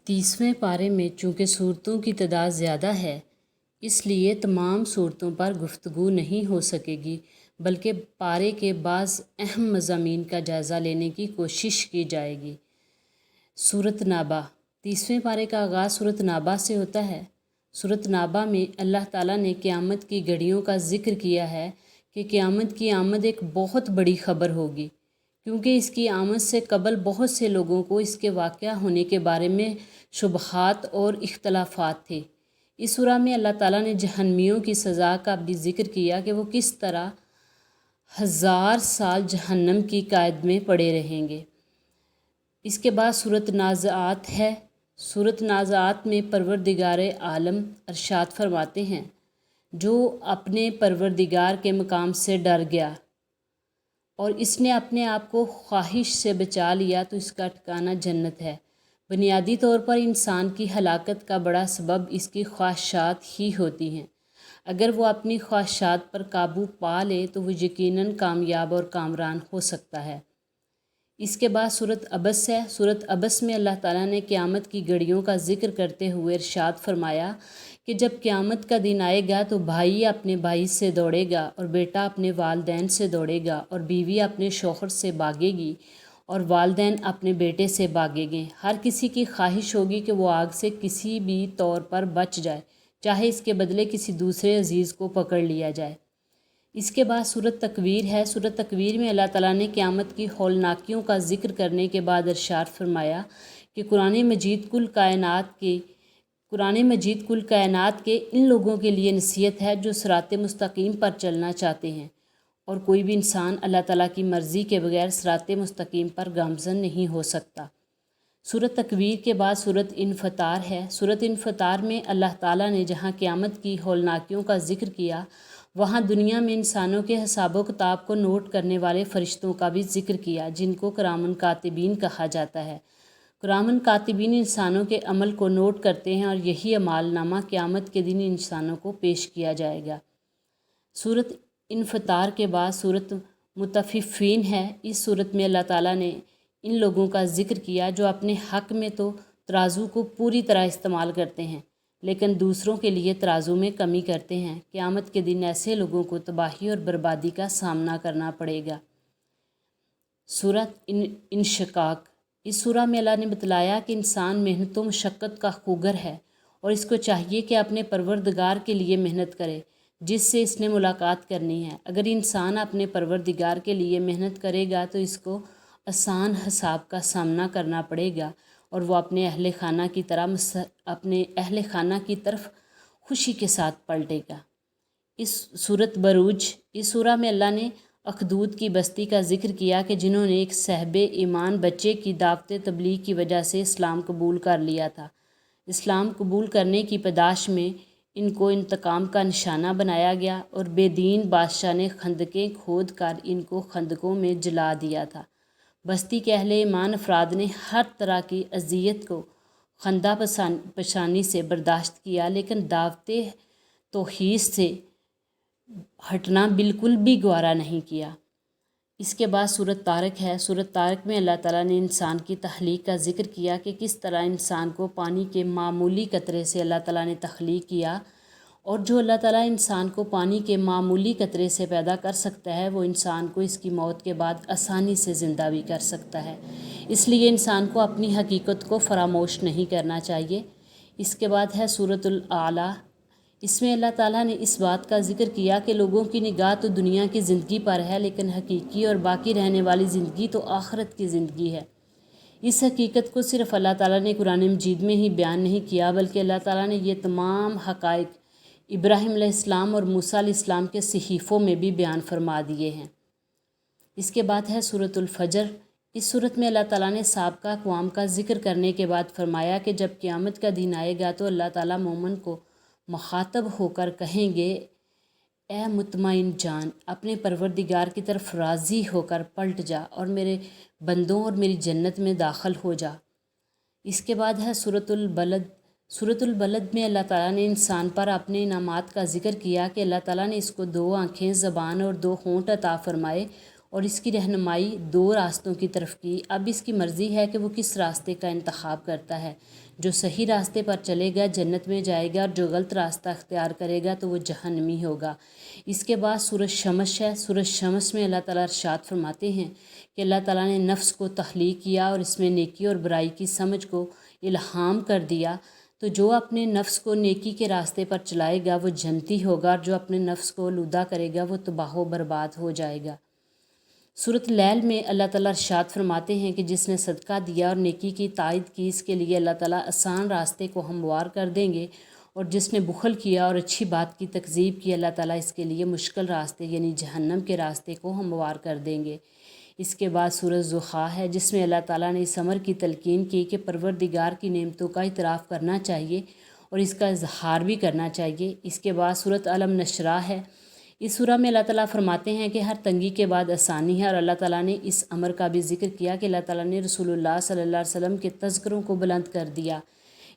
30ویں پارے میں چونکہ صورتوں کی تعداد زیادہ ہے اس لیے تمام صورتوں پر گفتگو نہیں ہو سکے گی، بلکہ پارے کے بعض اہم مضامین کا جائزہ لینے کی کوشش کی جائے گی۔ سورۃ نابہ۔ 30ویں پارے کا آغاز سورۃ نابہ سے ہوتا ہے۔ سورۃ نابہ میں اللہ تعالیٰ نے قیامت کی گھڑیوں کا ذکر کیا ہے کہ قیامت کی آمد ایک بہت بڑی خبر ہوگی، کیونکہ اس کی آمد سے قبل بہت سے لوگوں کو اس کے واقع ہونے کے بارے میں شبہات اور اختلافات تھے۔ اس سورہ میں اللہ تعالیٰ نے جہنمیوں کی سزا کا بھی ذکر کیا کہ وہ کس طرح 1000 سال جہنم کی قید میں پڑے رہیں گے۔ اس کے بعد سورۃ نازعات ہے۔ سورۃ نازعات میں پروردگار عالم ارشاد فرماتے ہیں، جو اپنے پروردگار کے مقام سے ڈر گیا اور اس نے اپنے آپ کو خواہش سے بچا لیا تو اس کا ٹھکانہ جنت ہے۔ بنیادی طور پر انسان کی ہلاکت کا بڑا سبب اس کی خواہشات ہی ہوتی ہیں۔ اگر وہ اپنی خواہشات پر قابو پا لے تو وہ یقیناً کامیاب اور کامران ہو سکتا ہے۔ اس کے بعد سورۃ عبس ہے۔ سورۃ عبس میں اللہ تعالیٰ نے قیامت کی گھڑیوں کا ذکر کرتے ہوئے ارشاد فرمایا کہ جب قیامت کا دن آئے گا تو بھائی اپنے بھائی سے دوڑے گا اور بیٹا اپنے والدین سے دوڑے گا اور بیوی اپنے شوہر سے بھاگے گی اور والدین اپنے بیٹے سے بھاگیں گے۔ ہر کسی کی خواہش ہوگی کہ وہ آگ سے کسی بھی طور پر بچ جائے، چاہے اس کے بدلے کسی دوسرے عزیز کو پکڑ لیا جائے۔ اس کے بعد سورۃ تکویر ہے۔ سورۃ تکویر میں اللہ تعالیٰ نے قیامت کی ہولناکیوں کا ذکر کرنے کے بعد ارشاد فرمایا کہ قرآن مجید کل کائنات کے ان لوگوں کے لیے نصیحت ہے جو صراط مستقیم پر چلنا چاہتے ہیں، اور کوئی بھی انسان اللہ تعالیٰ کی مرضی کے بغیر صراط مستقیم پر گامزن نہیں ہو سکتا۔ سورۃ تکویر کے بعد سورۃ انفطار ہے۔ سورۃ انفطار میں اللہ تعالیٰ نے جہاں قیامت کی ہولناکیوں کا ذکر کیا، وہاں دنیا میں انسانوں کے حساب و کتاب کو نوٹ کرنے والے فرشتوں کا بھی ذکر کیا، جن کو کرامن کاتبین کہا جاتا ہے۔ کرامن کاتبین انسانوں کے عمل کو نوٹ کرتے ہیں اور یہی اعمال نامہ قیامت کے دن انسانوں کو پیش کیا جائے گا۔ سورۃ انفطار کے بعد سورۃ مطففین ہے۔ اس سورت میں اللہ تعالیٰ نے ان لوگوں کا ذکر کیا جو اپنے حق میں تو ترازو کو پوری طرح استعمال کرتے ہیں، لیکن دوسروں کے لیے ترازو میں کمی کرتے ہیں۔ قیامت کے دن ایسے لوگوں کو تباہی اور بربادی کا سامنا کرنا پڑے گا۔ سورۃ انشقاق۔ اس سورہ میں اللہ نے بتلایا کہ انسان محنت و مشقت کا خوگر ہے اور اس کو چاہیے کہ اپنے پروردگار کے لیے محنت کرے جس سے اس نے ملاقات کرنی ہے۔ اگر انسان اپنے پروردگار کے لیے محنت کرے گا تو اس کو آسان حساب کا سامنا کرنا پڑے گا اور وہ اپنے اہل خانہ کی طرف خوشی کے ساتھ پلٹے گا۔ سورۃ بروج۔ اس سورہ میں اللہ نے اخدود کی بستی کا ذکر کیا کہ جنہوں نے ایک صاحب ایمان بچے کی دعوت تبلیغ کی وجہ سے اسلام قبول کر لیا تھا۔ اسلام قبول کرنے کی پاداش میں ان کو انتقام کا نشانہ بنایا گیا اور بے دین بادشاہ نے خندقیں کھود کر ان کو خندقوں میں جلا دیا تھا۔ بستی کے اہل ایمان افراد نے ہر طرح کی اذیت کو خندہ پشانی سے برداشت کیا، لیکن دعوت توحید سے ہٹنا بالکل بھی گوارا نہیں کیا۔ اس کے بعد سورۃ طارق ہے۔ سورۃ طارق میں اللہ تعالیٰ نے انسان کی تخلیق کا ذکر کیا کہ کس طرح انسان کو پانی کے معمولی قطرے سے اللہ تعالیٰ نے تخلیق کیا، اور جو اللہ تعالیٰ انسان کو پانی کے معمولی قطرے سے پیدا کر سکتا ہے وہ انسان کو اس کی موت کے بعد آسانی سے زندہ بھی کر سکتا ہے۔ اس لیے انسان کو اپنی حقیقت کو فراموش نہیں کرنا چاہیے۔ اس کے بعد ہے سورۃ الاعلیٰ۔ اس میں اللہ تعالیٰ نے اس بات کا ذکر کیا کہ لوگوں کی نگاہ تو دنیا کی زندگی پر ہے، لیکن حقیقی اور باقی رہنے والی زندگی تو آخرت کی زندگی ہے۔ اس حقیقت کو صرف اللہ تعالیٰ نے قرآن مجید میں ہی بیان نہیں کیا، بلکہ اللہ تعالیٰ نے یہ تمام حقائق ابراہیم علیہ السلام اور موسیٰ علیہ السلام کے صحیفوں میں بھی بیان فرما دیے ہیں۔ اس کے بعد ہے سورۃ الفجر۔ اس سورت میں اللہ تعالیٰ نے سابقہ اقوام کا ذکر کرنے کے بعد فرمایا کہ جب قیامت کا دن آئے گا تو اللہ تعالیٰ مومن کو مخاطب ہو کر کہیں گے، اے مطمئن جان، اپنے پروردگار کی طرف راضی ہو کر پلٹ جا اور میرے بندوں اور میری جنت میں داخل ہو جا۔ اس کے بعد ہے سورۃ البلد۔ سورۃ البلد میں اللہ تعالیٰ نے انسان پر اپنے انعامات کا ذکر کیا کہ اللہ تعالیٰ نے اس کو 2 آنکھیں، زبان اور 2 ہونٹ عطا فرمائے اور اس کی رہنمائی 2 راستوں کی طرف کی۔ اب اس کی مرضی ہے کہ وہ کس راستے کا انتخاب کرتا ہے۔ جو صحیح راستے پر چلے گا جنت میں جائے گا، اور جو غلط راستہ اختیار کرے گا تو وہ جہنمی ہوگا۔ اس کے بعد سورۃ شمس ہے۔ سورۃ شمس میں اللہ تعالیٰ ارشاد فرماتے ہیں کہ اللہ تعالیٰ نے نفس کو تخلیق کیا اور اس میں نیکی اور برائی کی سمجھ کو الہام کر دیا، تو جو اپنے نفس کو نیکی کے راستے پر چلائے گا وہ جنتی ہوگا، اور جو اپنے نفس کو آلودہ کرے گا وہ تباہ و برباد ہو جائے گا۔ سورۃ لیل میں اللہ تعالیٰ ارشاد فرماتے ہیں کہ جس نے صدقہ دیا اور نیکی کی تائید کی، اس کے لیے اللہ تعالیٰ آسان راستے کو ہموار کر دیں گے، اور جس نے بخل کیا اور اچھی بات کی تکذیب کی، اللہ تعالیٰ اس کے لیے مشکل راستے یعنی جہنم کے راستے کو ہموار کر دیں گے۔ اس کے بعد سورۃ ضحیٰ ہے، جس میں اللہ تعالیٰ نے اس امر کی تلقین کی کہ پروردگار کی نعمتوں کا اعتراف کرنا چاہیے اور اس کا اظہار بھی کرنا چاہیے۔ اس کے بعد سورۃ علم نشرہ ہے۔ اس سورہ میں اللہ تعالیٰ فرماتے ہیں کہ ہر تنگی کے بعد آسانی ہے، اور اللہ تعالیٰ نے اس امر کا بھی ذکر کیا کہ اللہ تعالیٰ نے رسول اللہ صلی اللہ علیہ وسلم کے تذکروں کو بلند کر دیا۔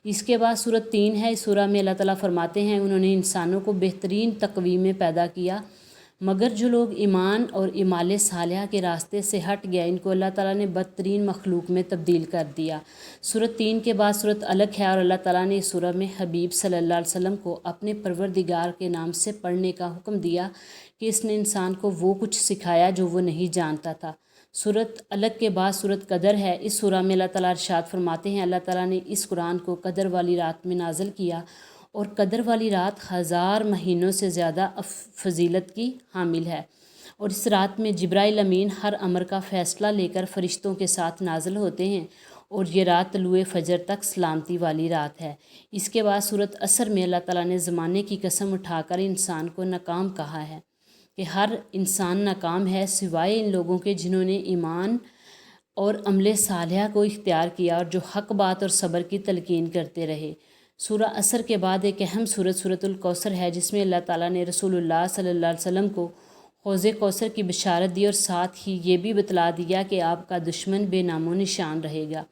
اس کے بعد سورۃ 3 ہے۔ اس سورہ میں اللہ تعالیٰ فرماتے ہیں انہوں نے انسانوں کو بہترین تقویم میں پیدا کیا، مگر جو لوگ ایمان اور اعمال صالحہ کے راستے سے ہٹ گیا ان کو اللہ تعالیٰ نے بدترین مخلوق میں تبدیل کر دیا۔ سورۃ 3 کے بعد سورۃ علق ہے، اور اللہ تعالیٰ نے اس سورہ میں حبیب صلی اللہ علیہ وسلم کو اپنے پروردگار کے نام سے پڑھنے کا حکم دیا کہ اس نے انسان کو وہ کچھ سکھایا جو وہ نہیں جانتا تھا۔ سورۃ علق کے بعد سورۃ قدر ہے۔ اس سورہ میں اللہ تعالیٰ ارشاد فرماتے ہیں اللہ تعالیٰ نے اس قرآن کو قدر والی رات میں نازل کیا، اور قدر والی رات 1000 مہینوں سے زیادہ فضیلت کی حامل ہے، اور اس رات میں جبرائیل امین ہر امر کا فیصلہ لے کر فرشتوں کے ساتھ نازل ہوتے ہیں، اور یہ رات طلوع فجر تک سلامتی والی رات ہے۔ اس کے بعد سورۃ عصر میں اللہ تعالیٰ نے زمانے کی قسم اٹھا کر انسان کو ناکام کہا ہے کہ ہر انسان ناکام ہے سوائے ان لوگوں کے جنہوں نے ایمان اور عمل صالحہ کو اختیار کیا اور جو حق بات اور صبر کی تلقین کرتے رہے۔ سورہ عصر کے بعد ایک اہم سورۃ الکوثر ہے، جس میں اللہ تعالیٰ نے رسول اللہ صلی اللہ علیہ وسلم کو حوض کوثر کی بشارت دی، اور ساتھ ہی یہ بھی بتلا دیا کہ آپ کا دشمن بے نام و نشان رہے گا۔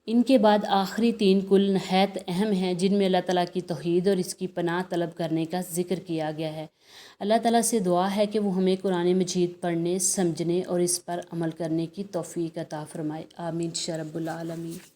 ان کے بعد آخری 3 کل نہایت اہم ہیں، جن میں اللہ تعالیٰ کی توحید اور اس کی پناہ طلب کرنے کا ذکر کیا گیا ہے۔ اللہ تعالیٰ سے دعا ہے کہ وہ ہمیں قرآن مجید پڑھنے، سمجھنے اور اس پر عمل کرنے کی توفیق عطا فرمائے۔ آمین یا رب العالمین۔